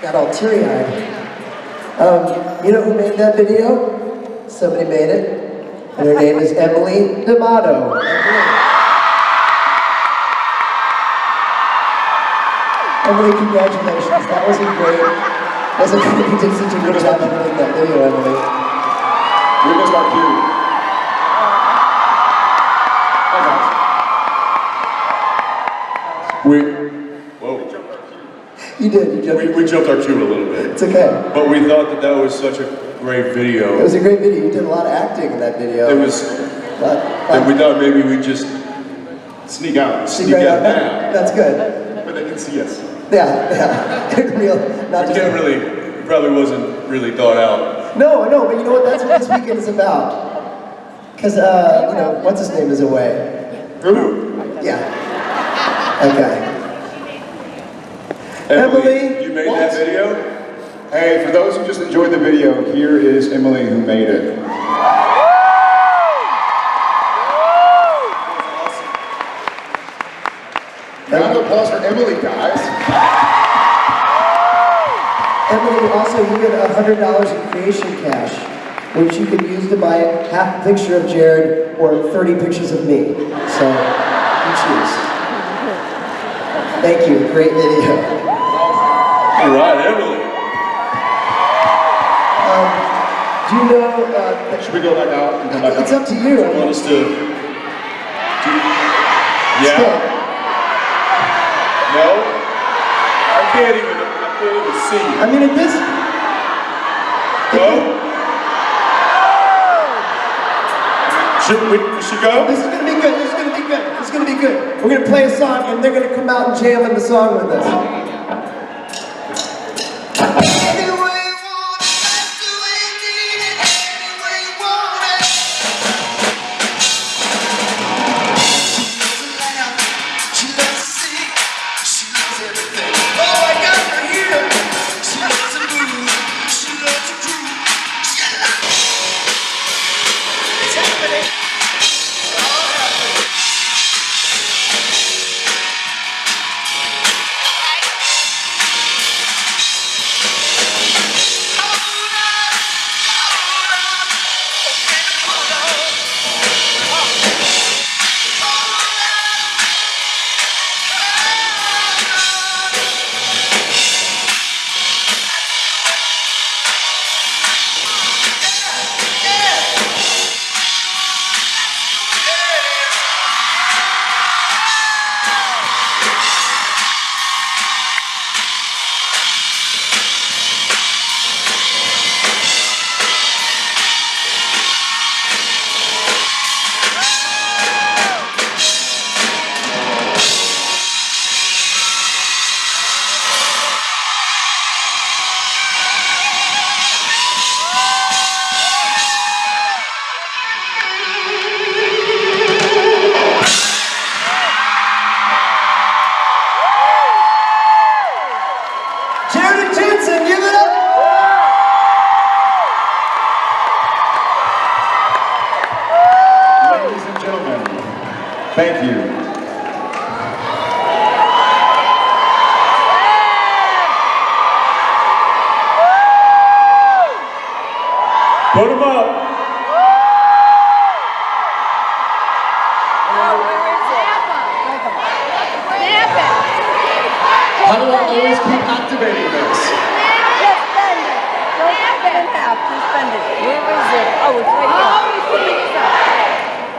Got all teary-eyed. You know who made that video? Somebody made it. And her name is Emily D'Amato. Emily, congratulations. That was a great, you did such a good job of making that video, Emily. We missed our cue. Whoa. You did, you jumped. We jumped our cue a little bit. It's okay. But we thought that was such a great video. It was a great video. You did a lot of acting in that video. It was, and we thought maybe we'd just sneak out now. That's good. But they can see us. Yeah. It probably wasn't really thought out. No, but you know what? That's what this weekend is about. Because, what's his name is away. Who? Yeah. Okay. Emily, you made that video? Hey, for those who just enjoyed the video, here is Emily who made it. Round of applause for Emily, guys. Emily, also, you get $100 in creation cash, which you can use to buy half a picture of Jared or 30 pictures of me. So, you choose. Thank you. Great video. All right, Emily. Do you know... Should we go back out and come back It's up? up to you. You want us to... Yeah? No? I can't even see you. I mean, at this... Go? Should we go? This is gonna be good. We're gonna play a song and they're gonna come out and jam in the song with us. Jensen, give it up! Ladies and gentlemen, thank you. Put them up. How do I always keep activating this? Where is it? Oh, it's right here.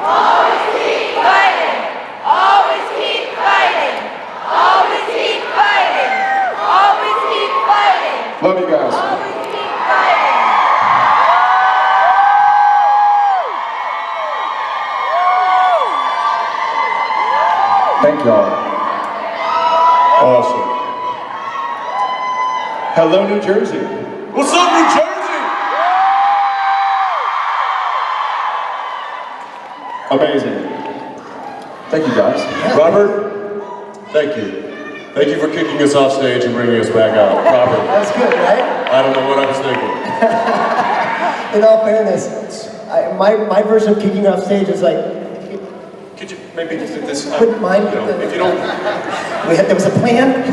Always keep fighting. Always keep fighting. Always keep fighting. Always keep fighting. Love you guys. Always keep fighting. Thank y'all. Awesome. Hello, New Jersey. What's up, New Jersey? Amazing. Thank you, guys. Robert, thank you. Thank you for kicking us off stage and bringing us back out. Robert, That's good, right? I don't know what I was thinking. In all fairness, my version of kicking off stage is like, Could you maybe just do this? Wouldn't mind. If you don't... there was a plan.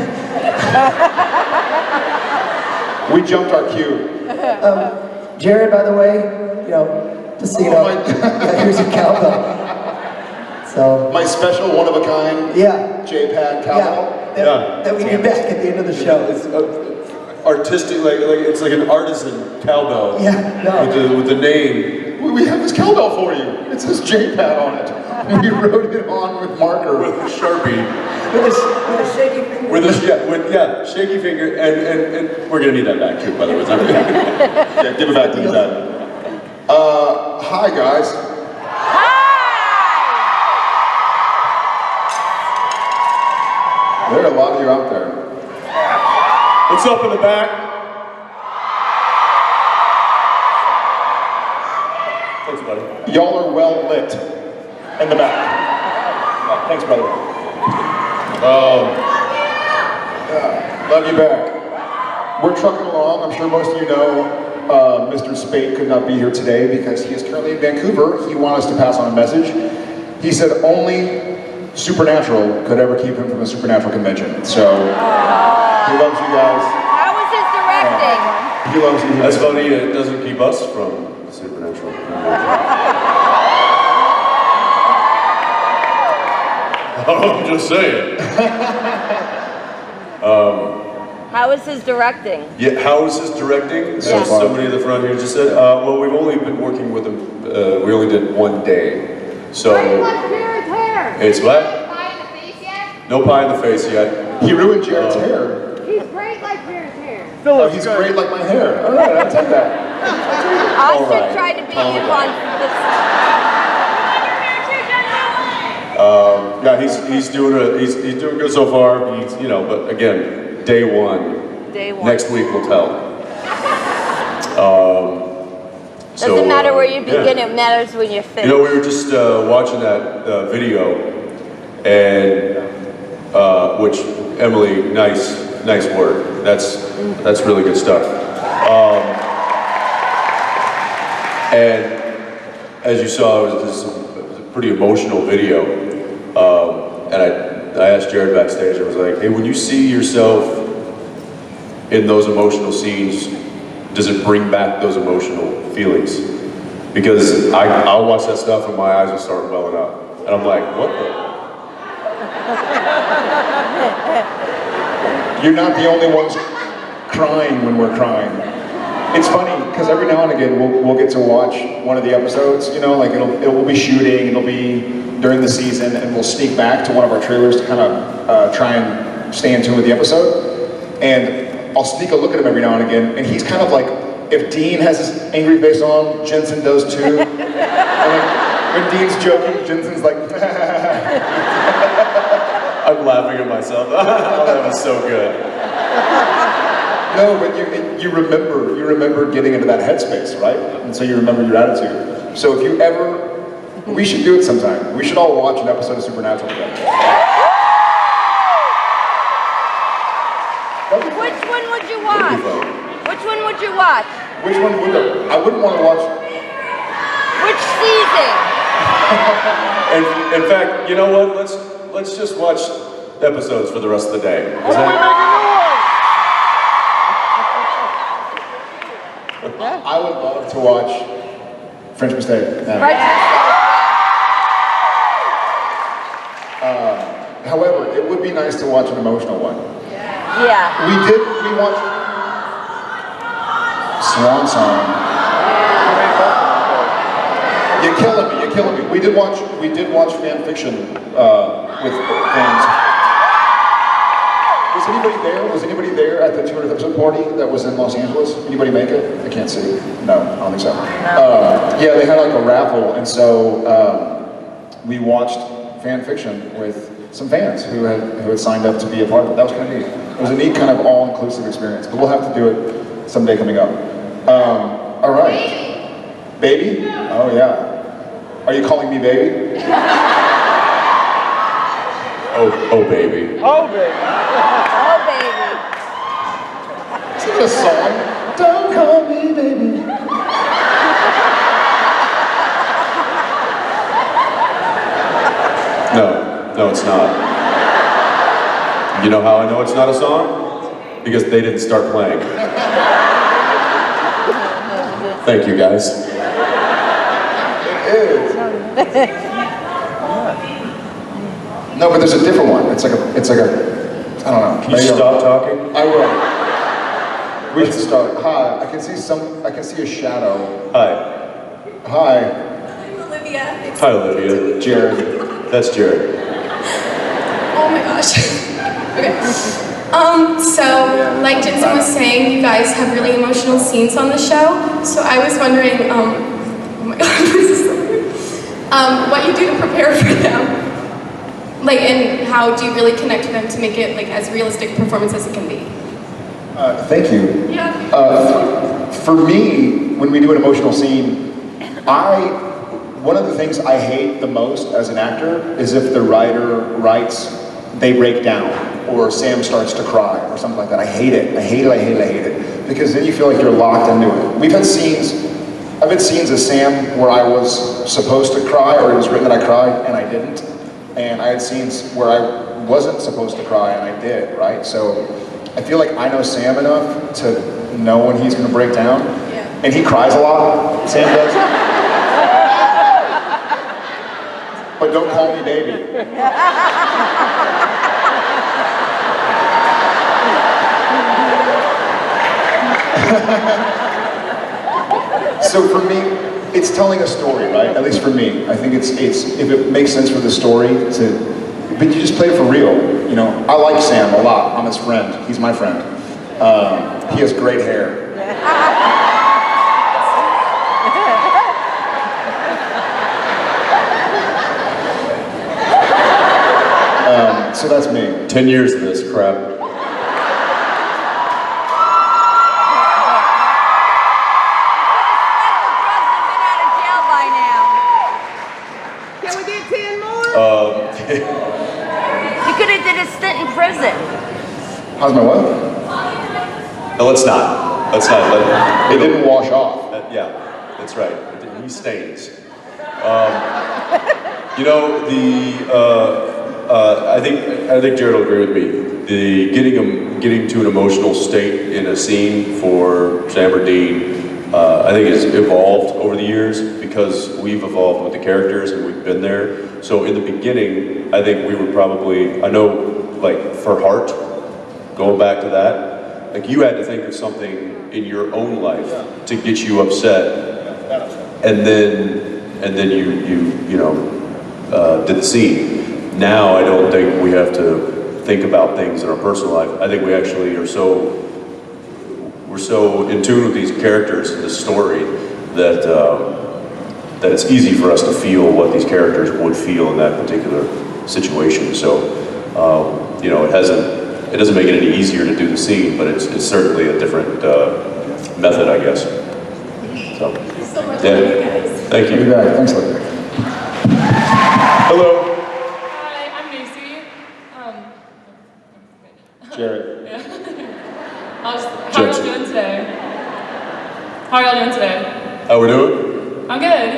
We jumped our cue. Jared, by the way, you know, just so you know, yeah, here's your cowbell. So, My special one-of-a-kind yeah, J-pad cowbell. that we get back at the end of the show. It's artistic, like it's like an artisan cowbell. Yeah, no. With the name. We have this cowbell for you. It says J-pad on it. We wrote it on with marker. With a Sharpie. With a shaky finger. With a shaky finger, and we're gonna need that back too, by the way. Yeah, give it back, give it back. Hi guys. There are a lot of you out there. What's up in the back? Thanks, buddy. Y'all are well lit in the back. Thanks, brother. Love you back. We're trucking along. I'm sure most of you know Mr. Spade could not be here today because he is currently in Vancouver. He wanted us to pass on a message. He said only Supernatural could ever keep him from a Supernatural convention. So he loves you guys. How was his directing? He loves you. That's funny. It doesn't keep us from the Supernatural. I'm just saying. How was his directing? Yeah, how is his directing? As Yeah. somebody at the front here just said. Well, we've only been working with him. We only did one day, so Jared's hair. it's what? Pie in the face yet? No pie in the face yet. He ruined Jared's hair. He's great like Jared's hair. Oh, he's great like my hair. All right, I'll take that. Austin right. tried to beat Calm you it on down. this. Yeah, he's doing good so far. He's, you know, but again, day one. Day one. Next week we'll tell. Doesn't matter where you begin, yeah. it matters when you finish. You know, we were just watching that video, and which Emily, nice work. That's really good stuff. And as you saw, it was a pretty emotional video. And I asked Jared backstage. I was like, "Hey, when you see yourself in those emotional scenes, does it bring back those emotional feelings?" Because I'll watch that stuff and my eyes will start welling up. And I'm like, what the? You're not the only ones crying when we're crying. It's funny, because every now and again we'll get to watch one of the episodes, you know, like we'll be shooting, it'll be during the season, and we'll sneak back to one of our trailers to kind of try and stay in tune with the episode. And I'll sneak a look at him every now and again, and he's kind of like, if Dean has his angry face on, Jensen does too. And like, when Dean's joking, Jensen's like, I'm laughing at myself. Oh, that was so good. no, but you remember getting into that headspace, right? And so you remember your attitude. So if you ever, we should do it sometime. We should all watch an episode of Supernatural together. Which one would you watch? Which one would you watch? Which one would I wouldn't want to watch. Which season? And in fact, you know what? Let's just watch episodes for the rest of the day. Is that? I would love to watch French Mistake. Yeah. Right. However, it would be nice to watch an emotional one. Yeah. We watched Swan Song. You're killing me. We did watch fan fiction with fans. Was anybody there at the 200th episode party that was in Los Angeles? Anybody make it? I can't see. No, I don't think so. Yeah, they had like a raffle, and so we watched fan fiction with some fans who had signed up to be a part of it. That was kind of neat. It was a neat kind of all-inclusive experience, but we'll have to do it someday coming up. All right. Baby? Oh yeah. Are you calling me baby? Oh baby. Oh, baby. Is it a song? Don't call me baby. No, it's not. You know how I know it's not a song? Because they didn't start playing. Thank you, guys. It is. No, but there's a different one. It's like a, I don't know. Can you stop talking? I will. We should start. Hi, I can see a shadow. Hi. Hi. I'm Olivia. Hi, Olivia. Jared. That's Jared. Oh my gosh. Okay. So, like Jensen was saying, you guys have really emotional scenes on the show. So I was wondering, oh my god, this is so weird. What you do to prepare for them. Like, and how do you really connect with them to make it like as realistic a performance as it can be? Thank you. Yeah. For me, when we do an emotional scene, one of the things I hate the most as an actor is if the writer writes, they break down, or Sam starts to cry, or something like that. I hate it. I hate it. Because then you feel like you're locked into it. I've had scenes as Sam where I was supposed to cry, or it was written that I cried, and I didn't. And I had scenes where I wasn't supposed to cry, and I did, right? So I feel like I know Sam enough to know when he's gonna break down. Yeah. And he cries a lot, Sam does. But don't call me baby. So for me, it's telling a story, right? At least for me. I think it's if it makes sense for the story but you just play it for real. You know, I like Sam a lot. I'm his friend. He's my friend. He has great hair. So that's me. 10 years of this crap. Can we get 10 more? You could have did a stint in prison. How's my what? No, let's not. It didn't wash off. Yeah, that's right. He stains. You know, I think Jared will agree with me. The getting to an emotional state in a scene for Sam or Dean, I think has evolved over the years because we've evolved with the characters and we've been there. So in the beginning, I think we were probably, I know, like for Heart, going back to that, like you had to think of something in your own life to get you upset, and then you did the scene. Now I don't think we have to think about things in our personal life. I think we actually we're so in tune with these characters and the story that that it's easy for us to feel what these characters would feel in that particular situation. So it doesn't make it any easier to do the scene, but it's certainly a different method, I guess. So much yeah, fun, you guys. thank you. Thanks, Larry. Hello. Hi, I'm Macy. Jared. Yeah. How are y'all doing today? How are y'all doing today? How we're doing? I'm good.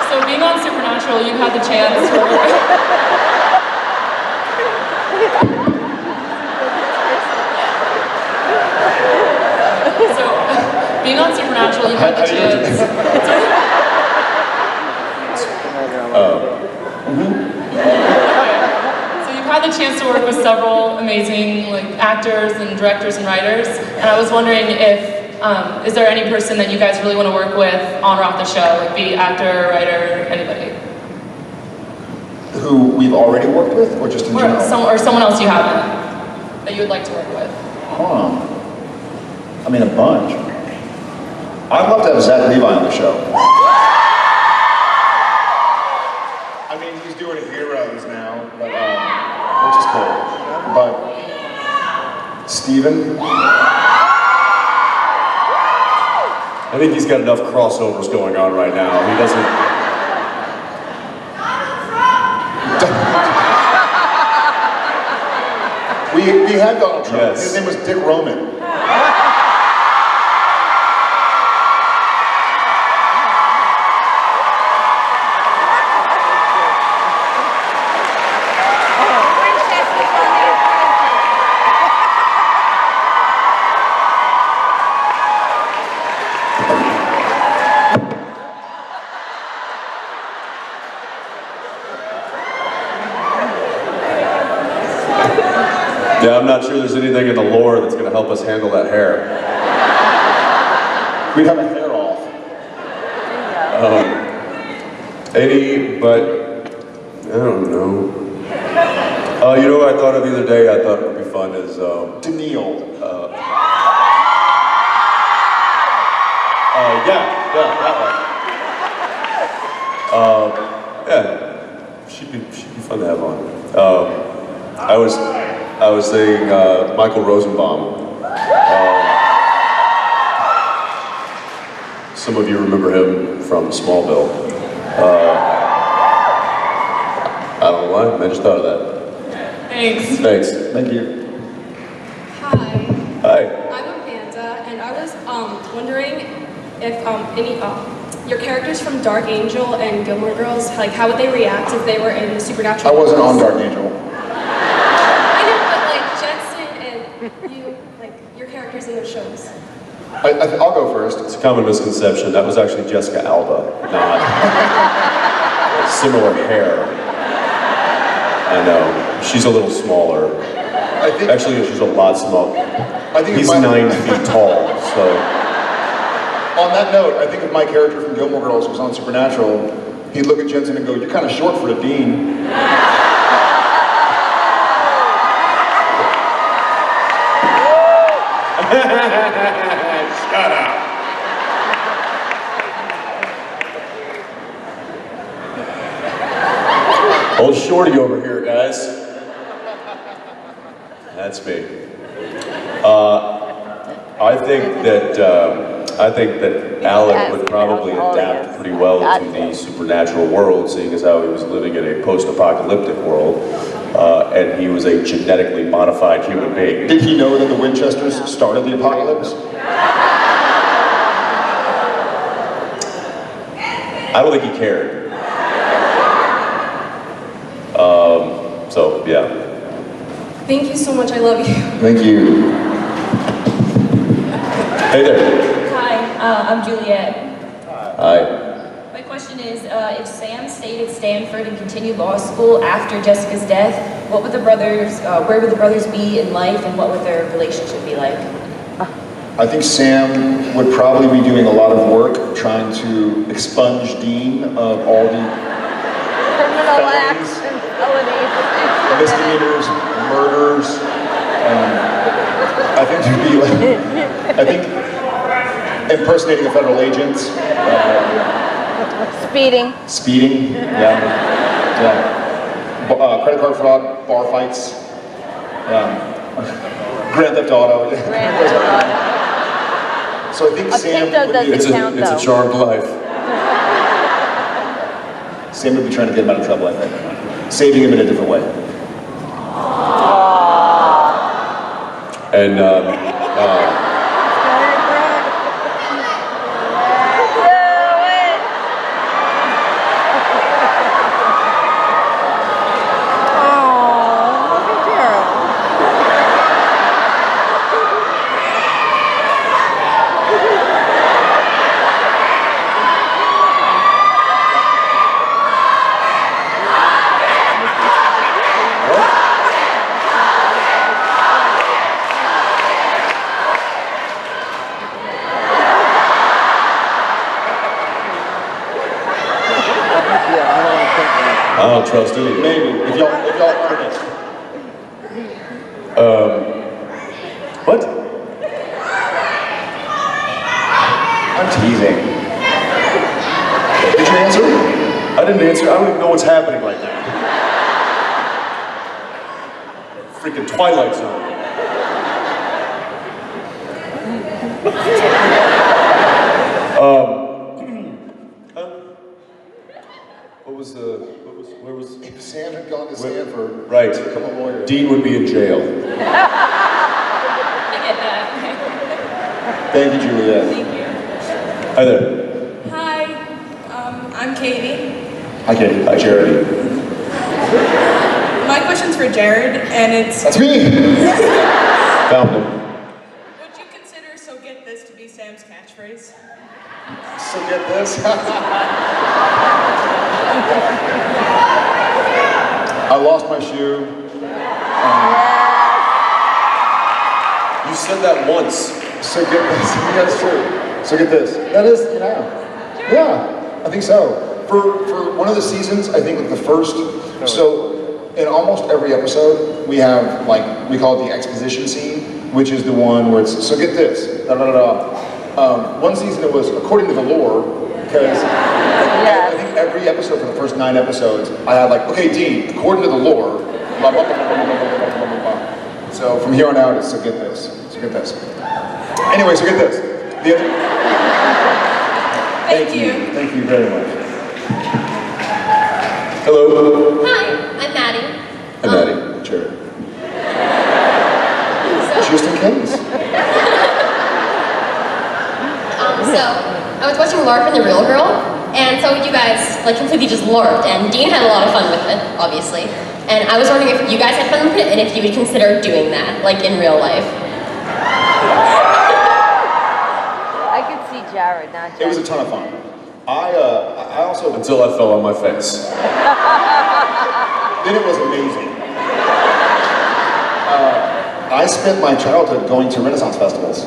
So being on Supernatural, you've had the chance to work. So being on Supernatural, you've had the chance. So you've had the chance to work with several amazing actors and directors and writers, and I was wondering if is there any person that you guys really want to work with on or off the show, like be actor, writer, anybody? Who we've already worked with, or just in general? Or someone else you haven't that you would like to work with? I mean, a bunch. I'd love to have Zach Levi on the show. I mean, he's doing Heroes now, but, which is cool. But Steven? I think he's got enough crossovers going on right now. He doesn't. We had Donald Trump. Yes. His name was Dick Roman. Yeah, I'm not sure there's anything in the lore that's going to help us handle that hair. We'd have a hair off. But I don't know. You know what I thought of the other day? I thought it would be fun is Daniil. yeah, that one. Yeah, she'd be fun to have on. I was saying Michael Rosenbaum. Some of you remember him from Smallville. I don't know why, I just thought of that. Thanks. Thanks. Thank you. Hi, Hi. I'm Amanda, and I was wondering if your characters from Dark Angel and Gilmore Girls, like how would they react if they were in the supernatural? I wasn't on worlds? Dark Angel. I know, but like Jensen and you, like your characters in those shows. I'll go first. It's a common misconception. That was actually Jessica Alba, not similar hair. I know. She's a little smaller. I think Actually, she's a lot smaller. I think He's if 9 feet tall, so. on that note, I think if my character from Gilmore Girls was on Supernatural, he'd look at Jensen and go, "You're kind of short for the dean." Shut up. Old Shorty over here, guys. That's me. I think that Alec would probably adapt pretty well to the supernatural world, seeing as how he was living in a post-apocalyptic world, and he was a genetically modified human being. Did he know that the Winchesters started the apocalypse? I don't think he cared. So yeah. Thank you so much. I love you. Thank you. Hey there. Hi, I'm Juliet. Hi. My question is, if Sam stayed at Stanford and continued law school after Jessica's death, where would the brothers be in life, and what would their relationship be like? I think Sam would probably be doing a lot of work trying to expunge Dean of all the Criminal felonies, acts and felonies. misdemeanors, murders. I think impersonating a federal agent. Speeding. Speeding, yeah. Credit card fraud, bar fights, Grand Theft Auto. Grand Theft Auto. So I think A Sam Pinto would doesn't be, count. It's a charmed life. Sam would be trying to get him out of trouble, I think. Saving him in a different way. And I don't trust anyone. Maybe, if y'all earn it. What? I'm teasing. Did you answer? I didn't answer. I don't even know what's happening right now. Freaking Twilight Zone. Where was? If Sam had gone to Stanford, Right. to become a lawyer. Dean would be in jail. I get that. Thank you, Juliet. Thank you. Hi there. Hi, I'm Katie. Hi, Katie. Hi, Charity. My question's for Jared, and it's: That's me. Found him. would you consider "So Get This" to be Sam's catchphrase? So get this. I lost my shoe. You said that once. So get this. That's true. So get this. That is, yeah, I think so. For one of the seasons, I think like the first, so in almost every episode, we have like, we call it the exposition scene, which is the one where it's, so get this, da da da da. One season it was according to the lore, because I think every episode for the first 9 episodes, I had like, okay, Dean, according to the lore, blah, blah, blah, blah, blah, blah, blah, blah, blah. So from here on out, it's so get this, so get this. Anyway, so get this. The other, Thank you. Thank you very much. Hello. Hi, I'm Maddie. I'm Maddie. Sure. Just in case. So, I was watching LARP and the Real Girl, and so you guys like completely just LARPed, and Dean had a lot of fun with it, obviously. And I was wondering if you guys had fun with it, and if you would consider doing that, like in real life. I could see Jared, not Jared. It was a ton of fun. I also, Until I fell on my face. then it was amazing. I spent my childhood going to Renaissance festivals.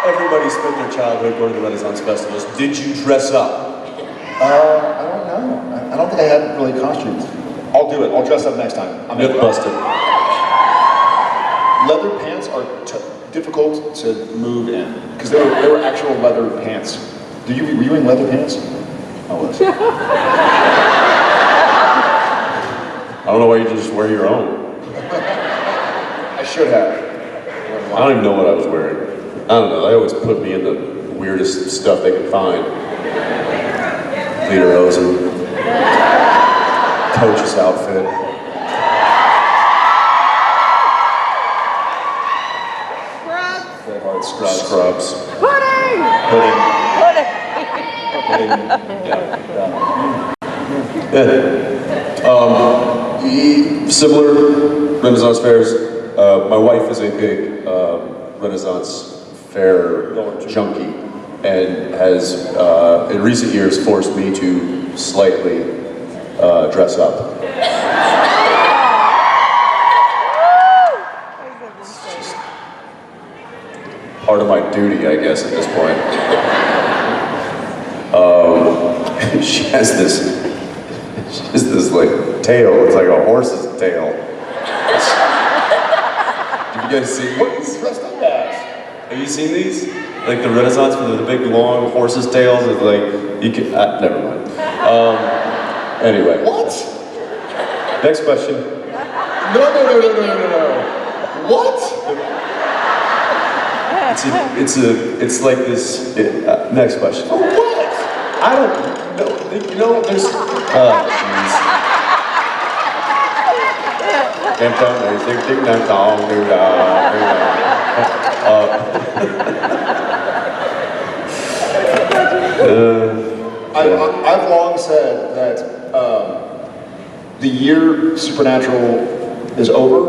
Everybody spent their childhood going to Renaissance festivals. Did you dress up? I don't know. I don't think I had really costumes. I'll do it. I'll dress up next time. I'm Myth busted. Leather pants are difficult to move in because they were actual leather pants. Were you in leather pants? I was. I don't know why you didn't just wear your own. I should have. I don't even know what I was wearing. I don't know, they always put me in the weirdest stuff they could find. Lederhosen. Coach's outfit. Scrubs. Pudding! Pudding. Similar Renaissance fairs. My wife is a big Renaissance fair junkie and has, in recent years, forced me to slightly dress up. Part of my duty, I guess, at this point. She has this like tail. It's like a horse's tail. Have you guys seen these? Dressed up as? Have you seen these? Like the Renaissance with the big long horse's tails. It's like you can. Never mind. Anyway. What? Next question. No. What? It's like this. Next question. What? I don't know. You know, there's. Jeez. I've long said that the year Supernatural is over.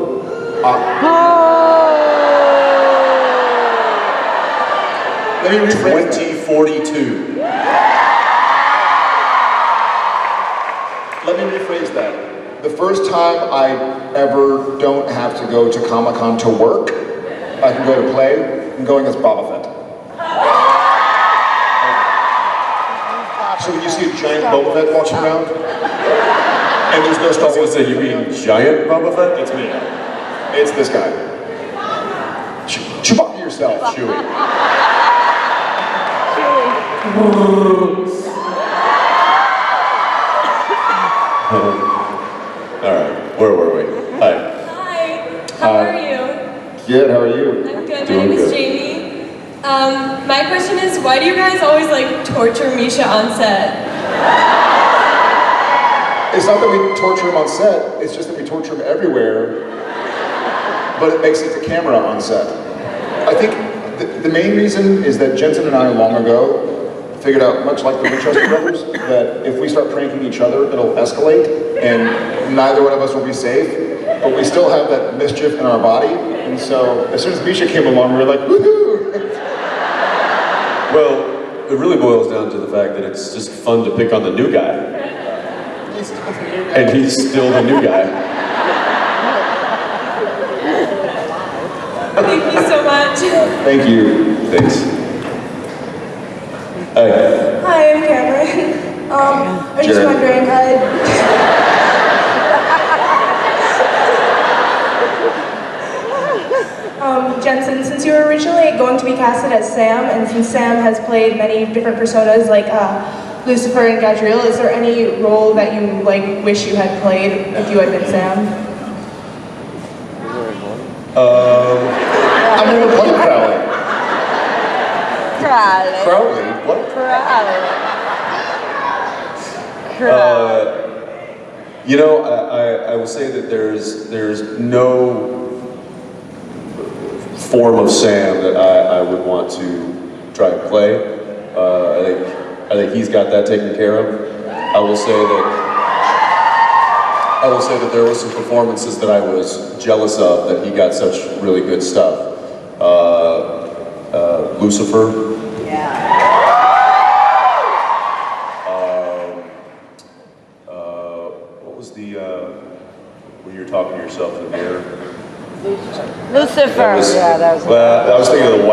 Let me rephrase 2042. Let me rephrase that. The first time I ever don't have to go to Comic-Con to work, I can go to play, I'm going as Boba Fett. So when you see a giant Boba Fett walking around, and there's no Star I was Wars, gonna say, you mean giant Boba Fett? it's me. It's this guy. Chewbacca yourself. Chewie. All right, where were we? Hi. Hi, how are you? Good, how are you? I'm good, my Doing name is good. Jamie. My question is, why do you guys always like torture Misha on set? It's not that we torture him on set, it's just that we torture him everywhere, but it makes it to camera on set. I think the main reason is that Jensen and I long ago figured out, much like the Winchester brothers, that if we start pranking each other, it'll escalate, and neither one of us will be safe, but we still have that mischief in our body, and so as soon as Misha came along, we were like, woohoo! Well, it really boils down to the fact that it's just fun to pick on the new guy. And he's still the new guy. Thank you so much. Thank you. Thanks. Hey. Hi, I'm Cameron. I'm just Jared. wondering, Jensen, since you were originally going to be casted as Sam, and since Sam has played many different personas like Lucifer and Gadriel, is there any role that you wish you had played if you had been Sam? I'm gonna play Crowley. Crowley. Crowley? What? Crowley. You know, I will say that there's no form of Sam that I would want to try and play. I think he's got that taken care of. I will say that there were some performances that I was jealous of that he got such really good stuff. Lucifer. Yeah. What was the when you were talking to yourself in the mirror? Lucifer. That was, Yeah, that was. Well, I was thinking of the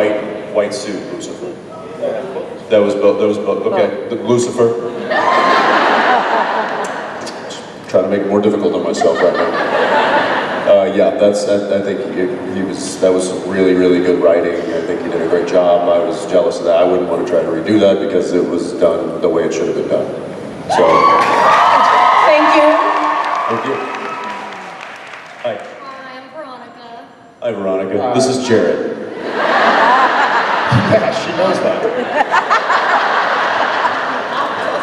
white suit, Lucifer. That was both. Okay, the Lucifer. Just trying to make it more difficult on myself right now. Yeah, I think that was some really good writing. I think he did a great job. I was jealous of that. I wouldn't want to try to redo that because it was done the way it should have been done. So. Thank you. Thank you. Hi. Hi, I'm Veronica. Hi, Veronica. This is Jared. Yeah, she knows that.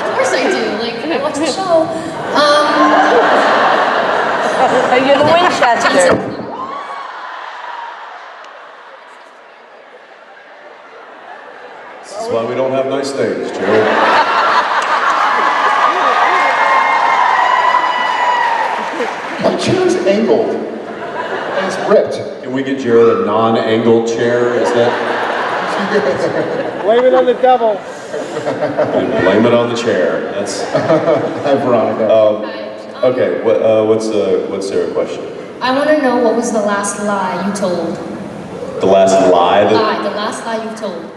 Of course I do. Like, I watch the show. You're the Winchester. This is why we don't have nice things, Jared. My chair is angled. And it's ripped. Can we get Jared a non-angled chair? Is that? Blame it on the devil. Blame it on the chair. That's. Hi, Veronica. Okay. What's their question? I want to know what was the last lie you told. The last lie that. The last lie you've told.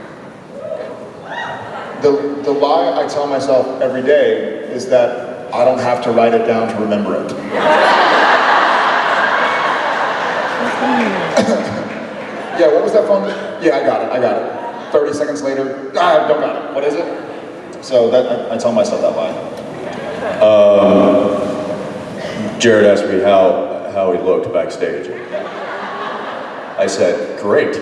The lie I tell myself every day is that I don't have to write it down to remember it. Yeah, what was that phone? Yeah, I got it. 30 seconds later, I don't got it. What is it? So that I tell myself that lie. Jared asked me how he looked backstage. I said, great.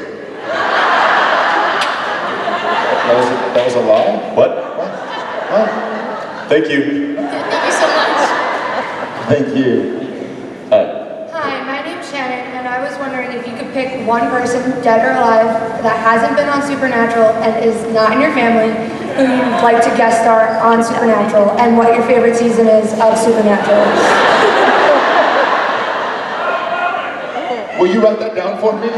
That was a lie? What? Huh? Thank you. Thank you so much. Thank you. Hi. Hi, my name's Shannon, and I was wondering if you could pick one person, dead or alive, that hasn't been on Supernatural and is not in your family, who you'd like to guest star on Supernatural, and what your favorite season is of Supernatural. Will you write that down for me?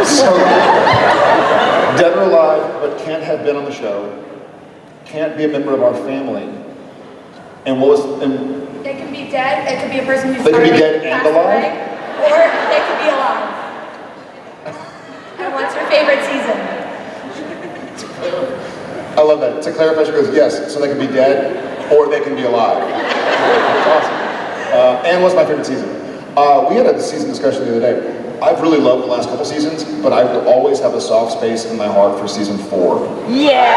So, dead or alive, but can't have been on the show, can't be a member of our family, and what was, and They can be dead, it could be a person who's They could be already dead and passed alive? away, or they could be alive. And what's your favorite season? I love that. To clarify, she goes, yes, so they can be dead, or they can be alive. That's awesome. And what's my favorite season? We had a season discussion the other day. I've really loved the last couple seasons, but I will always have a soft space in my heart for season 4. Yeah.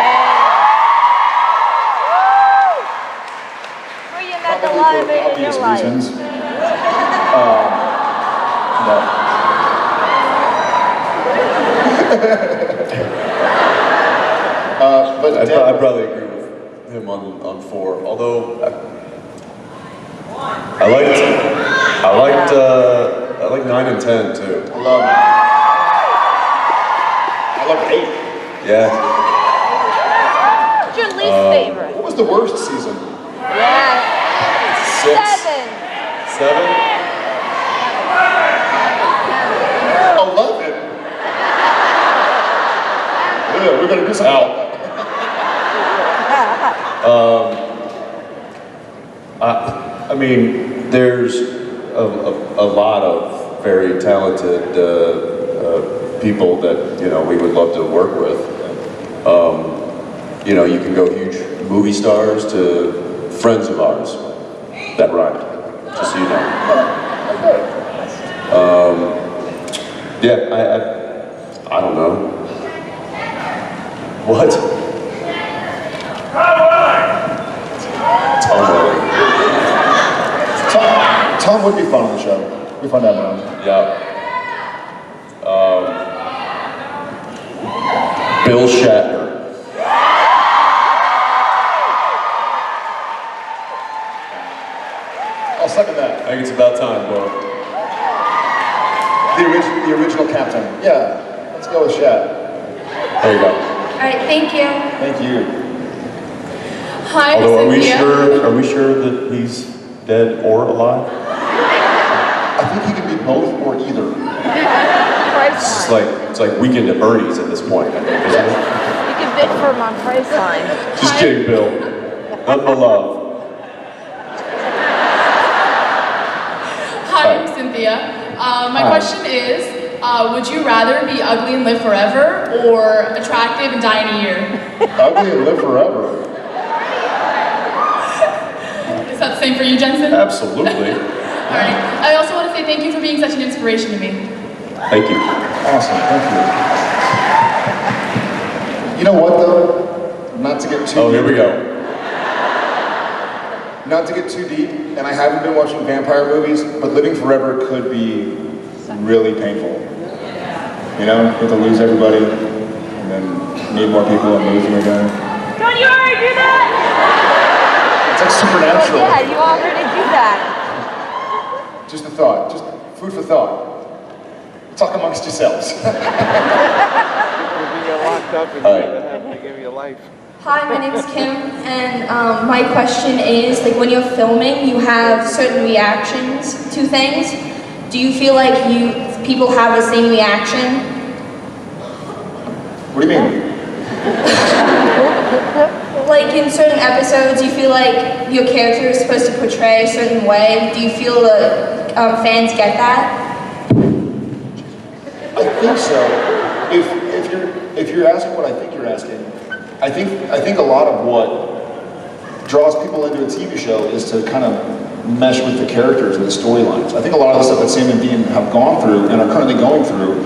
Well, you met the lot of it in your Obvious life. reasons. But I'd probably agree with him on 4. Although I like 9 and 10 too. I love 8. Yeah. What's your least favorite? What was the worst season? Yeah. 6. 7. 7. 11. Yeah, we're gonna do something about that. I mean, there's a lot of very talented people that, you know, we would love to work with. You know, you can go huge movie stars to friends of ours that rhymed, just so you know. Yeah, I don't know. What? Tom would be fun on the show. It'd be fun to have him on. Yeah. Bill Shatner. I'll second that. I think it's about time, Bill. The original captain. Yeah, let's go with Shat. There you go. All right, thank you. Thank you. Hi, Although, are we Cynthia. sure that he's dead or alive? I think he can be both or either. It's like Weekend at Bernie's at this point, I think, isn't it? You can bid for him on Priceline. Just kidding, Bill. Nothing but love. Hi, I'm Cynthia. My question is, would you rather be ugly and live forever, or attractive and die in a year? Ugly and live forever. Is that the same for you, Jensen? Absolutely. All right. I also want to say thank you for being such an inspiration to me. Thank you. Awesome, thank you. You know what though? Not to get too Oh, here we go. Not to get too deep, and I haven't been watching vampire movies, but living forever could be really painful. You know, you have to lose everybody, and then need more people and lose them again. Don't you already do that? It's like supernatural. Yeah, you already do that. Just a thought, just food for thought. Talk amongst yourselves. If you get locked up and they give you life. Hi, my name's Kim, and my question is, like, when you're filming, you have certain reactions to things. Do you feel like people have the same reaction? What do you mean? Like, in certain episodes, you feel like your character is supposed to portray a certain way. Do you feel the fans get that? I think so. If you're asking what I think you're asking, I think a lot of what draws people into a TV show is to kind of mesh with the characters and the storylines. I think a lot of the stuff that Sam and Dean have gone through and are currently going through,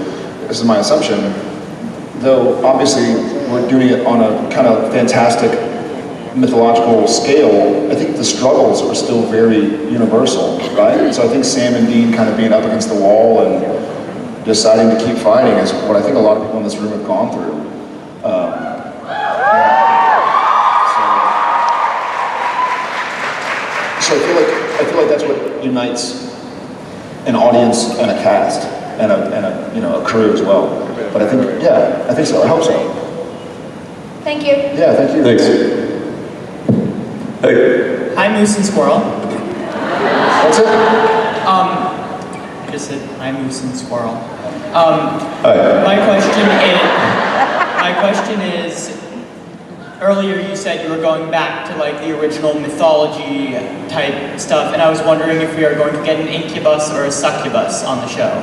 this is my assumption, though obviously we're doing it on a kind of fantastic mythological scale, I think the struggles are still very universal, right? So I think Sam and Dean kind of being up against the wall and deciding to keep fighting is what I think a lot of people in this room have gone through. So I feel like that's what unites an audience and a cast and a crew as well. But I think so. I hope so. Thank you. Yeah, thank you. Thanks. Hey. Hi, Moose and Squirrel. That's it? I just said hi, Moose and Squirrel. Hi. My question is, earlier you said you were going back to like the original mythology type stuff, and I was wondering if we are going to get an incubus or a succubus on the show.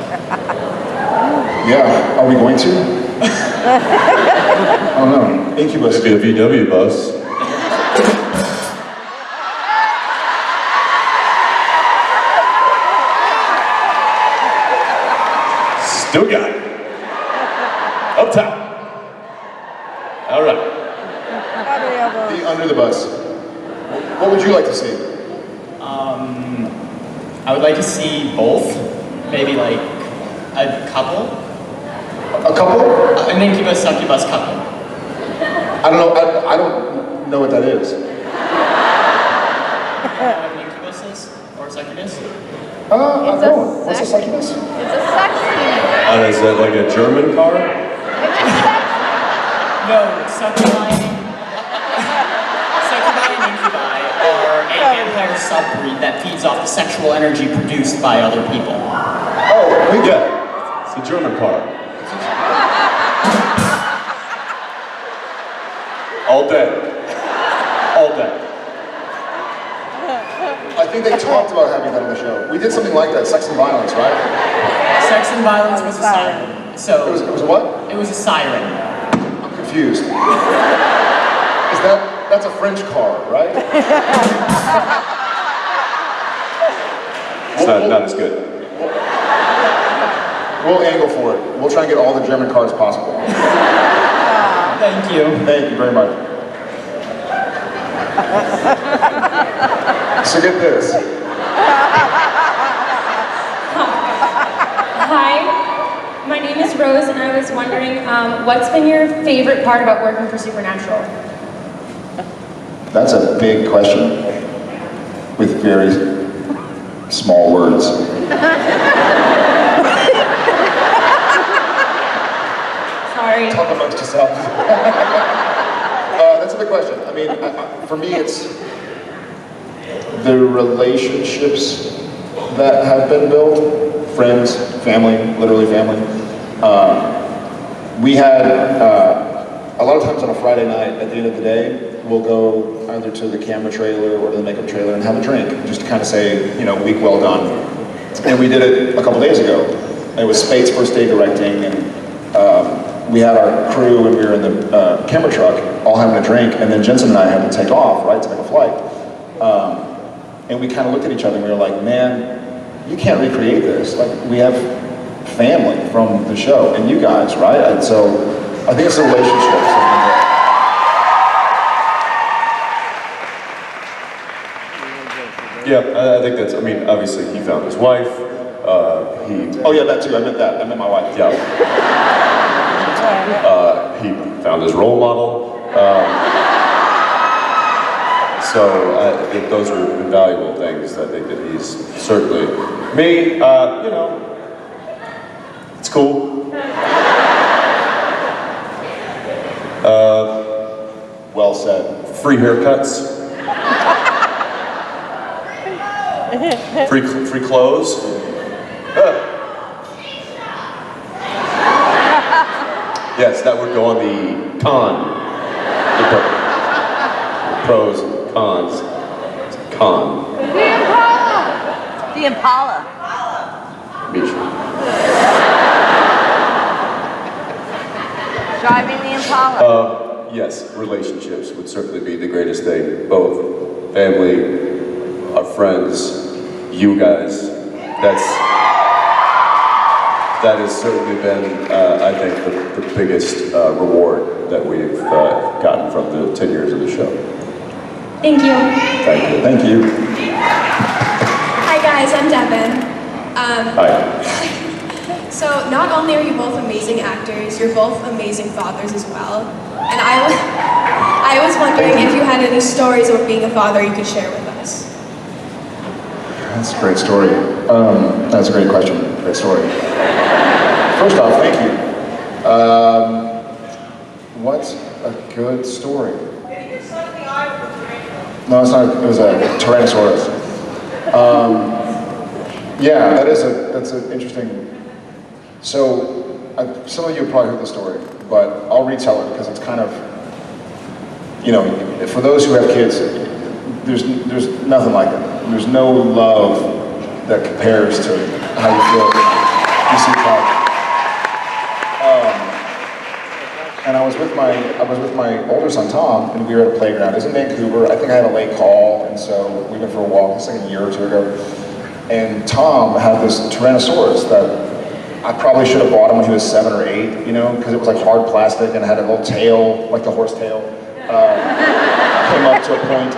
Yeah, are we going to? I don't know. Incubus. Maybe a VW bus. Still got it. Up top. All right. The under the bus. What would you like to see? I would like to see both. Maybe like a couple. A couple? An incubus, succubus couple. I don't know. I don't know what that is. An incubus is? Or succubus? I'm going. What's a succubus? It's a sex scene. Is that like a German car? No, succubi and incubi are a vampire subbreed that feeds off the sexual energy produced by other people. Oh, we get it. It's a German car. All day. All day. I think they talked about having that on the show. We did something like that, Sex and Violence, right? Sex and Violence was a siren. So it was a what? It was a siren. I'm confused. That's a French car, right? It's not as good. We'll angle for it. We'll try and get all the German cars possible. Thank you. Thank you very much. So get this. Hi, my name is Rose, and I was wondering, what's been your favorite part about working for Supernatural? That's a big question with very small words. Sorry. Talk amongst yourself. That's a big question. I mean, for me, it's the relationships that have been built, friends, family, literally family. We had, a lot of times on a Friday night, at the end of the day, we'll go either to the camera trailer or to the makeup trailer and have a drink, just to kind of say, you know, week well done. And we did it a couple days ago. It was Spade's first day directing, and we had our crew and we were in the camera truck all having a drink, and then Jensen and I had to take off, right, to make a flight. And we kind of looked at each other and we were like, man, you can't recreate this. Like, we have family from the show, and you guys, right? And so I think it's the relationships. Yeah, I think that's, I mean, obviously he found his wife, Oh yeah, that too, I meant that, I meant my wife. Yeah. He found his role model. So I think those are invaluable things. I think that he's certainly, me, you know, it's cool. Well said. Free haircuts. Free clothes. Yes, that would go on the con. The pros and cons. Con. The Impala! The Impala. Misha. Driving the Impala. Yes, relationships would certainly be the greatest thing. Both family, our friends, you guys. That has certainly been, I think, the biggest reward that we've gotten from the 10 years of the show. Thank you. Thank you. Thank you. Hi guys, I'm Devin. Hi. So not only are you both amazing actors, you're both amazing fathers as well. And I was wondering if you had any stories about being a father you could share with us. That's a great story. That's a great question. Great story. First off, thank you. What's a good story? No, it's not. It was a Tyrannosaurus. Yeah, that's an interesting. So, some of you have probably heard the story, but I'll retell it because it's kind of, you know, for those who have kids, there's nothing like it. There's no love that compares to how you feel you see a child. And I was with my older son Tom, and we were at a playground. It was in Vancouver. I think I had a late call, and so we went for a walk. It's like a year or two ago. And Tom had this Tyrannosaurus that I probably should have bought him when he was 7 or 8, you know, because it was like hard plastic and had a little tail, like the horse tail. Came up to a point,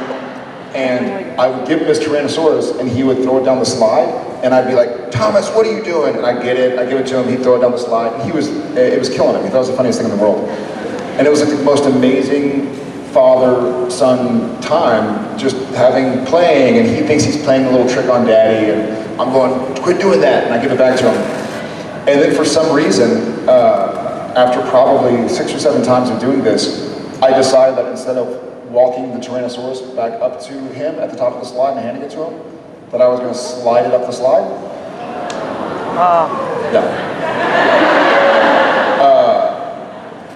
and I would give him his Tyrannosaurus, and he would throw it down the slide, and I'd be like, Thomas, what are you doing? And I'd get it, I'd give it to him, he'd throw it down the slide, and it was killing him. He thought it was the funniest thing in the world. And it was like the most amazing father-son time, just playing, and he thinks he's playing a little trick on daddy, and I'm going, quit doing that, and I give it back to him. And then for some reason, after probably 6 or 7 times of doing this, I decided that instead of walking the Tyrannosaurus back up to him at the top of the slide and handing it to him, that I was going to slide it up the slide. Yeah.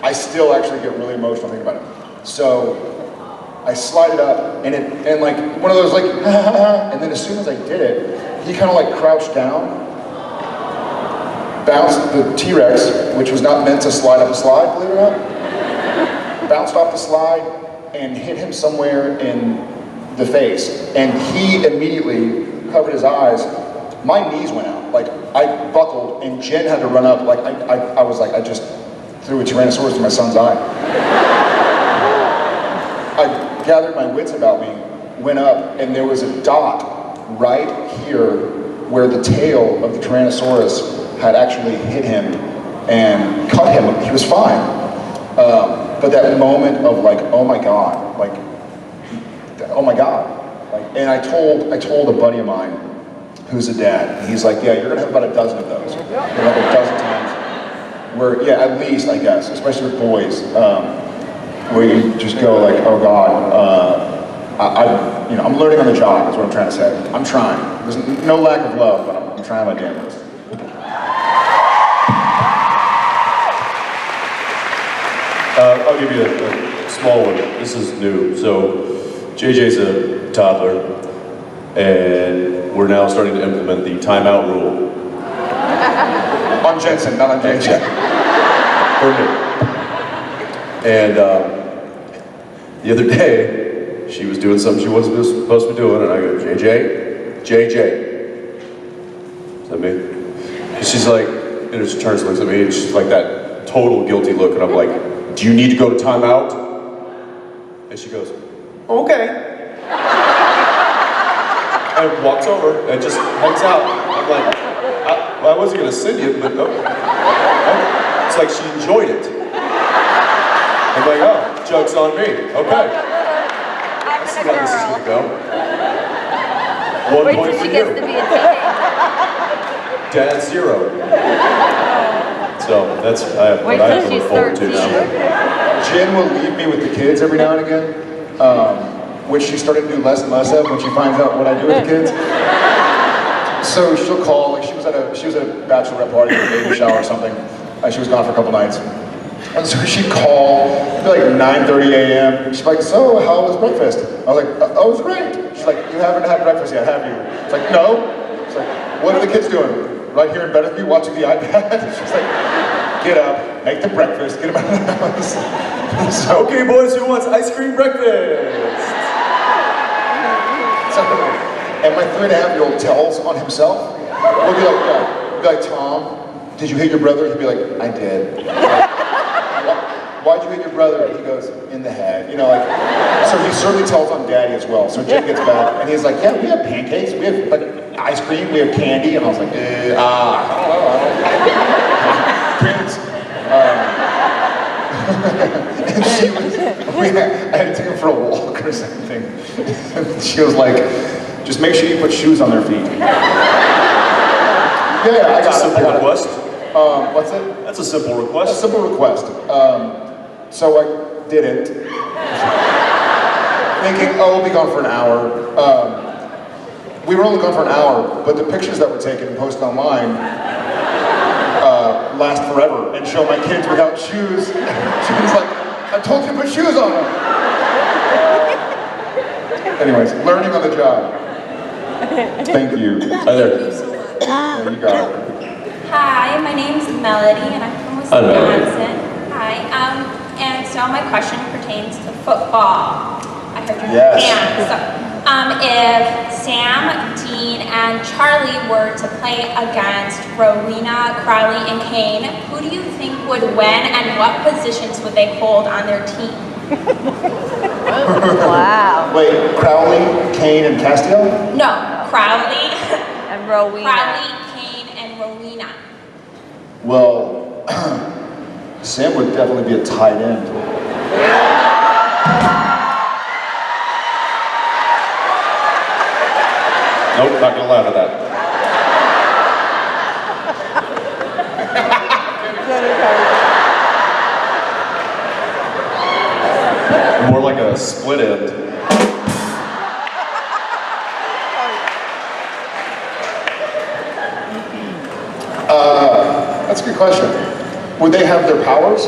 I still actually get really emotional thinking about it. So, I slide it up, and like one of those like, and then as soon as I did it, he kind of like crouched down, bounced the T-Rex, which was not meant to slide up a slide, believe it or not, bounced off the slide and hit him somewhere in the face, and he immediately covered his eyes. My knees went out, like I buckled, and Jen had to run up, like I was like, I just threw a Tyrannosaurus to my son's eye. I gathered my wits about me, went up, and there was a dot right here where the tail of the Tyrannosaurus had actually hit him and cut him. He was fine. But that moment of like, oh my God, like, oh my God. Like, and I told a buddy of mine who's a dad, and he's like, yeah, you're gonna have about a dozen of those. You're gonna have a dozen times where, yeah, at least, I guess, especially with boys, where you just go like, oh God, I'm learning on the job, is what I'm trying to say. I'm trying. There's no lack of love, but I'm trying my damnedest. I'll give you a small one. This is new. So, JJ's a toddler, and we're now starting to implement the timeout rule. On Jensen, not on JJ. For me. And the other day, she was doing something she wasn't supposed to be doing, and I go, JJ? Is that me? And she's like, and she turns and looks at me, and she's like that total guilty look, and I'm like, do you need to go to timeout? And she goes, okay. And walks over and just hangs out. I'm like, I wasn't gonna send you, but okay. It's like she enjoyed it. I'm like, oh, joke's on me. Okay. I see how this is gonna go. 1 Wait point till for she you. gets to be a teenager. Dad 0. So that's I have Wait what I till have to she's look forward to 13. now. Jen will leave me with the kids every now and again, which she's starting to do less and less of when she finds out what I do with the kids. So she'll call, like she was at a bachelorette party or a baby shower or something. She was gone for a couple nights. And so she'd call, it'd be like 9:30 a.m. She's like, so how was breakfast? I was like, oh, it was great. She's like, you haven't had breakfast yet, have you? It's like, no. It's like, what are the kids doing? Right here in bed with me, watching the iPad? She's like, get up, make the breakfast, get them out of the house. So, Okay, boys, who wants ice cream breakfast? so, and my 3.5-year-old tells on himself. We'll be like, Tom, did you hit your brother? He'd be like, I did. Why'd you hit your brother? He goes, in the head. You know, like, so he certainly tells on Daddy as well. So Jen gets back, and he's like, yeah, we have pancakes, we have like ice cream, we have candy, and I was like, I don't know. Kids. And she was, I had to take him for a walk or something. And she was like, just make sure you put shoes on their feet. Yeah, I got it. Simple request. What's it? That's a simple request. A simple request. So I didn't. Thinking, oh, we'll be gone for an hour. We were only gone for an hour, but the pictures that were taken and posted online last forever and show my kids without shoes. She was like, I told you to put shoes on them. Anyways, learning on the job. Thank you. Hi there. Yeah, you got it. Hi, my name's Melody, and I'm from Hi, Melody. Wisconsin. Hi, and so my question pertains to football. I heard you're Yes. a fan. So, if Sam, Dean, and Charlie were to play against Rowena, Crowley, and Kane, who do you think would win, and what positions would they hold on their team? Wow. Wait, Crowley, Kane, and Castiel? No, Crowley, And Rowena. Crowley, Kane, and Rowena. Well, Sam would definitely be a tight end. Nope, not gonna laugh at that. More like a split end. That's a good question. Would they have their powers?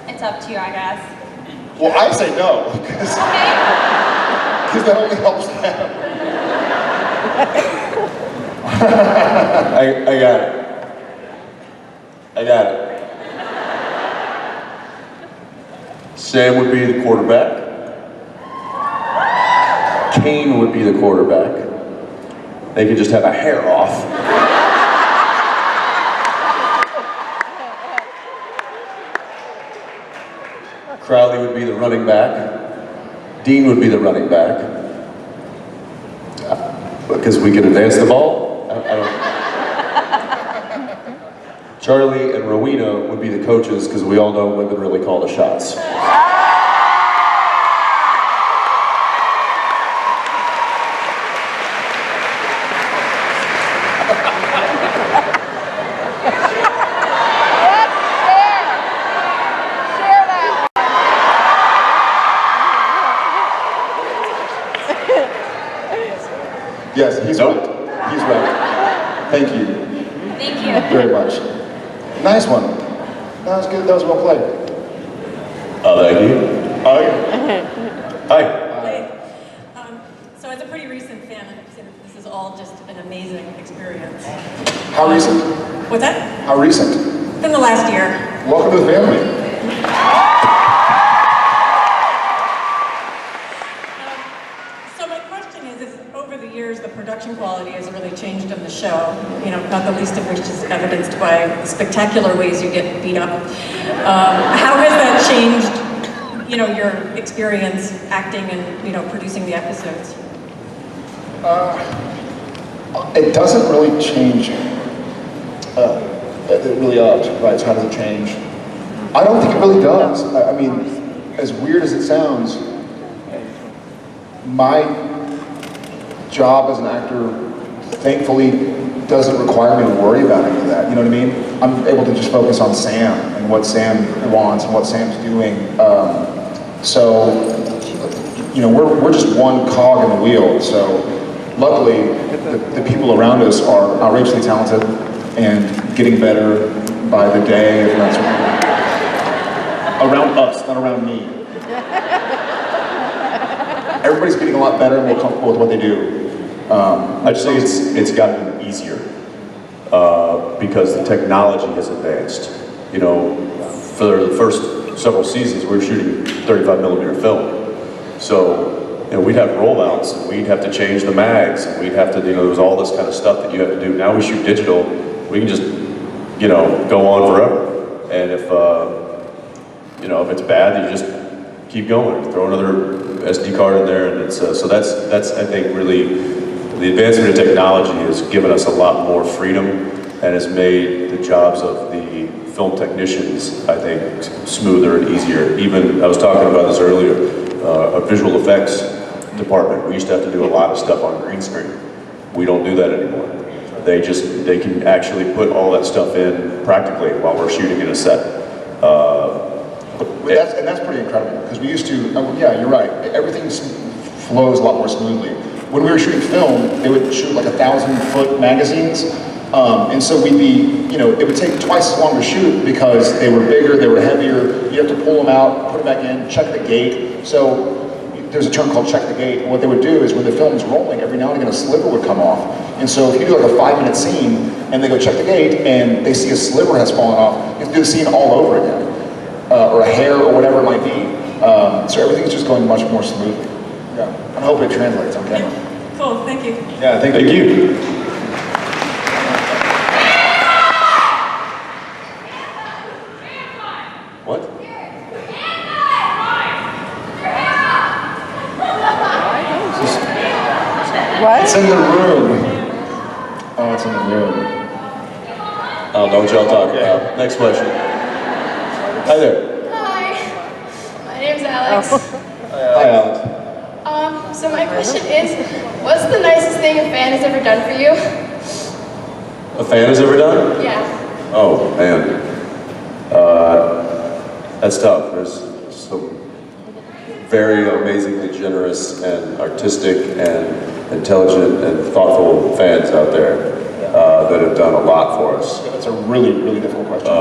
It's up to you, I guess. Well, I say no, because that only helps them. I got it. I got it. Sam would be the quarterback. Kane would be the quarterback. They could just have a hair off. Crowley would be the running back. Dean would be the running back. Because we could advance the ball? I don't. Charlie and Rowena would be the coaches, because we all know women really call the shots. Yes, he's right. He's right. Thank you. Thank you. Very much. Nice one. That was good. That was well played. Thank you. Hi. Hi. So as a pretty recent fan, I have to say that this is all just an amazing experience. How recent? What's that? How recent? In the last year. Welcome to the family. So my question is over the years, the production quality has really changed on the show, not the least of which is evidenced by the spectacular ways you get beat up. How has that changed, your experience acting and, producing the episodes? It doesn't really change. It really right, so how does it change? I don't think it really does. I mean, as weird as it sounds, my job as an actor, thankfully, doesn't require me to worry about any of that. You know what I mean? I'm able to just focus on Sam and what Sam wants and what Sam's doing. We're just one cog in the wheel. So luckily, the people around us are outrageously talented and getting better by the day. And that's around us, not around me. Everybody's getting a lot better and more comfortable with what they do. I'd say it's gotten easier because the technology has advanced. For the first several seasons, we were shooting 35mm film. So, we'd have rollouts, and we'd have to change the mags, and we'd have to, there was all this kind of stuff that you have to do. Now we shoot digital, we can just, go on forever. And if it's bad, you just keep going. Throw another SD card in there, and it's so that's I think really the advancement of technology has given us a lot more freedom and has made the jobs of the film technicians, I think, smoother and easier. Even I was talking about this earlier, a visual effects department. We used to have to do a lot of stuff on green screen. We don't do that anymore. They can actually put all that stuff in practically while we're shooting in a set. That's pretty incredible, because we used to, yeah, you're right, everything flows a lot more smoothly. When we were shooting film, they would shoot like 1,000-foot magazines, and so we'd be, it would take twice as long to shoot because they were bigger, they were heavier, you have to pull them out, put them back in, check the gate. So there's a term called check the gate. What they would do is when the film was rolling, every now and again a sliver would come off. And so if you do like a 5-minute scene and they go check the gate and they see a sliver has fallen off, you have to do the scene all over again. Or a hair, or whatever it might be. So everything's just going much more smoothly. Yeah, I hope it translates on camera. Cool, thank you. Yeah, thank you. What? What? It's in the room. Oh, it's in the room. I don't know what y'all talking about. Next question. Hi there. Hi. My name's Alex. Hi, Alex. So my question is, what's the nicest thing a fan has ever done for you? A fan has ever done? Yeah. Oh, man. That's tough. There's some very amazingly generous and artistic and intelligent and thoughtful fans out there that have done a lot for us. That's a really, really difficult question.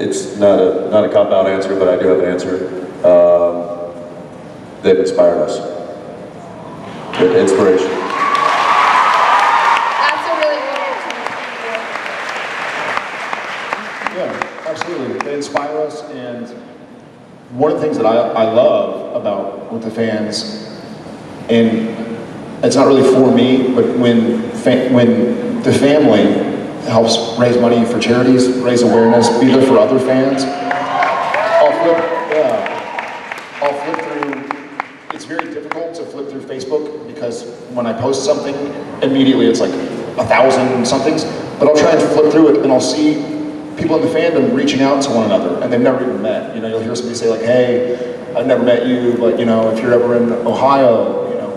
it's not a cop-out answer, but I do have an answer. They've inspired us. Good inspiration. That's a really good answer. Yeah, absolutely. They inspire us, and one of the things that I love about with the fans, and it's not really for me, but when the family helps raise money for charities, raise awareness, be there for other fans, I'll flip through. It's very difficult to flip through Facebook because when I post something, immediately it's like 1,000 somethings, but I'll try and flip through it and I'll see people in the fandom reaching out to one another and they've never even met. You know, you'll hear somebody say like, hey, I've never met you, but you know, if you're ever in Ohio, you know.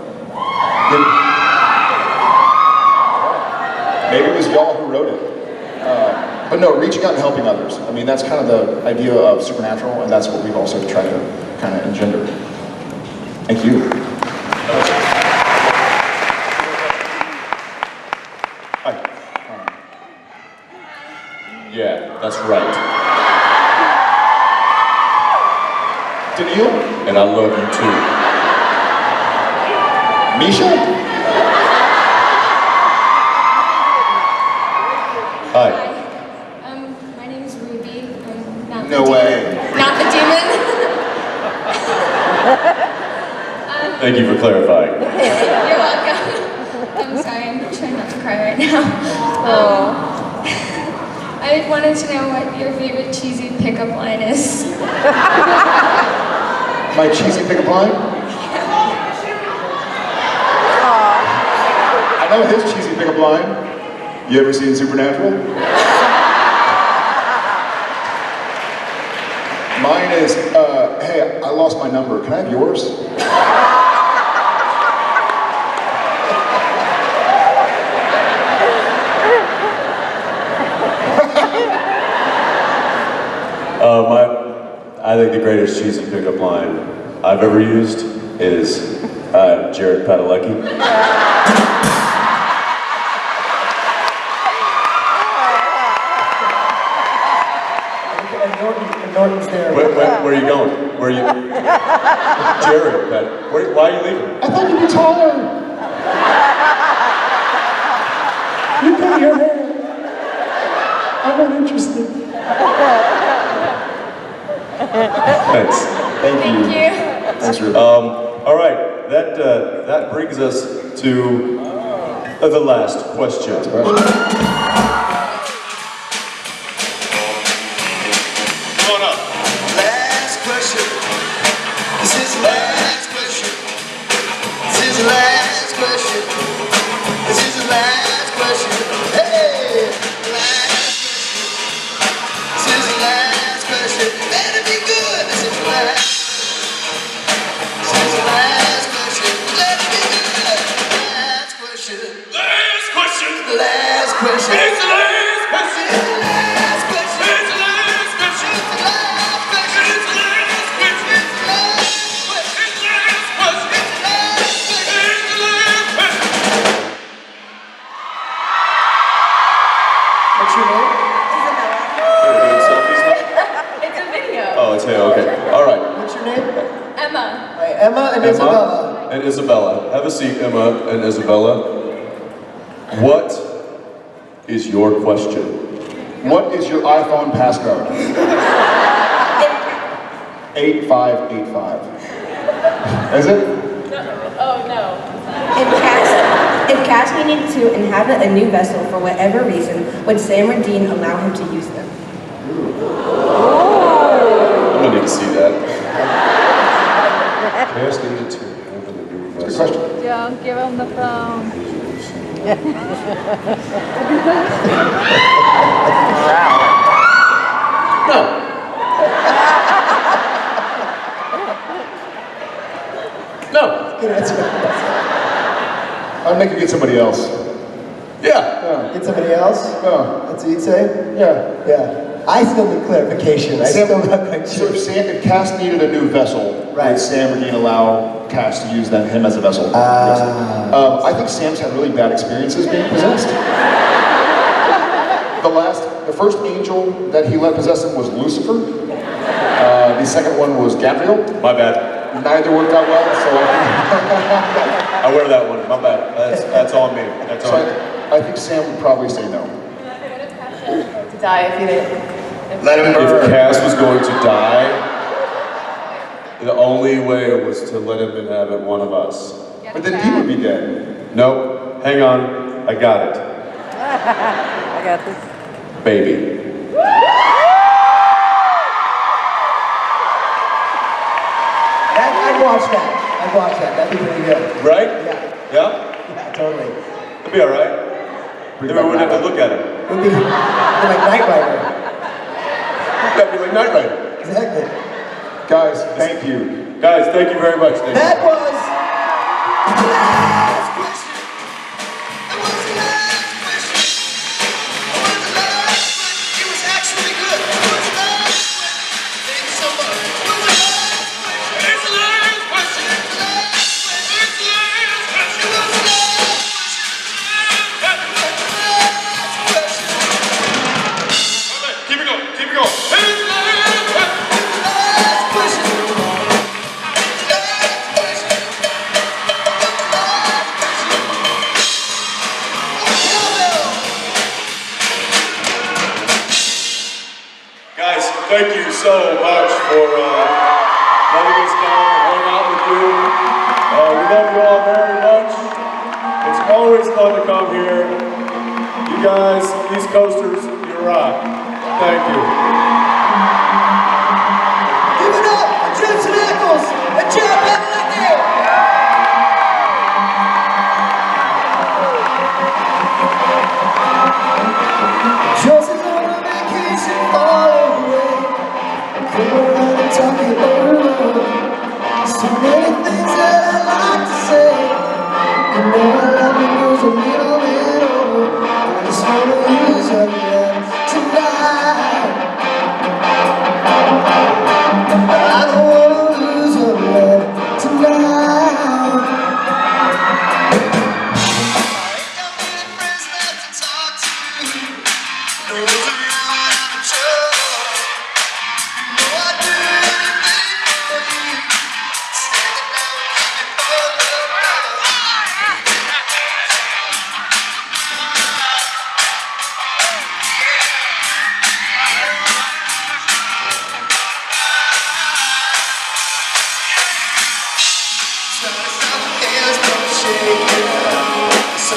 Maybe it was y'all who wrote it. But no, reaching out and helping others. I mean, that's kind of the idea of Supernatural, and that's what we've also tried to kind of engender. Thank you. Hi. Yeah, that's right. Daniil? And I love you too. Misha? Hi. My name is Ruby. I'm not No way. Not the demon. Thank you for clarifying. You're welcome. I'm sorry, I'm trying not to cry right now. I wanted to know what your favorite cheesy pickup line is. My cheesy pickup line? I know his cheesy pickup line. You ever seen Supernatural? Mine is, hey, I lost my number. Can I have yours? I think the greatest cheesy pickup line I've ever used is, I'm Jared Padalecki. And Norton's there. Where are you going? Where are you? Jared, why are you leaving? I thought you'd be taller. You cut your hair. I'm not interested. Thanks. Thank you. Thanks, Ruben. All right, that brings us to the last question. Come on up. Last question. This is the last question. This is the last question. This is the last question. Hey! Last question. This is the last question. Better be good. This is the last. This is the last question. Let it be good. Last question. Last question. Last question. It's the last question. It's the last question. It's the last question. It's the last question. It's the last question. It's the last question. It's the last question. It's the last question. It's the last question. What's your name? We're doing selfies now? It's a video. Oh, it's hey, okay. All right. What's your name? Emma. Hi, Emma and Isabella. And Isabella. Have a seat, Emma and Isabella. What is your question? What is your iPhone passcode? 8585. Is it? Oh no. If Cass needed to inhabit a new vessel for whatever reason, would Sam or Dean allow him to use them? I'm gonna need to see that. Cass needed to open a new vessel. Good question. Don't give him the phone. No. No. Good answer. I'd make you get somebody else. Yeah. Get somebody else? Yeah. That's what you'd say? Yeah. Yeah. I still need clarification. I still not quite So sure. if Cass needed a new vessel, Right. would Sam or Dean allow Cass to use him as a vessel? Yes. I think Sam's had really bad experiences being possessed. The first angel that he let possess him was Lucifer. The second one was Gabriel. My bad. Neither worked out well, so I wear that one. My bad. That's on me. That's on me. I think Sam would probably say no. To die if you didn't. Let him burn. If Cass was going to die, the only way was to let him inhabit one of us. But then he would be dead. Nope. Hang on. I got it. I got this. Baby. I'd watch that. I'd watch that. That'd be pretty good. Right? Yeah. Yeah? Yeah, totally. It'd be alright. Then we wouldn't have to look at him. It would be like Knight Rider. That'd be like Knight Rider. Exactly. Guys, thank you. Guys, thank you very much. Thank you. That was thank you so much for letting us come and hang out with you. We love you all very much. It's always fun to come here. You guys, East Coasters, you rock. Thank you. Give it up for Jensen Ackles and Padalecki. Joseph's on a vacation far away. Come around and talk it over. So many things that I like to say. You know I love you goes a little bit over. I just wanna use your love tonight. I don't wanna lose your love tonight. I ain't got many friends left to talk to. No one's around when I'm in trouble. You know I'd do anything for you. Standing down and keep it for the brother. Trying to stop the hands from shaking. So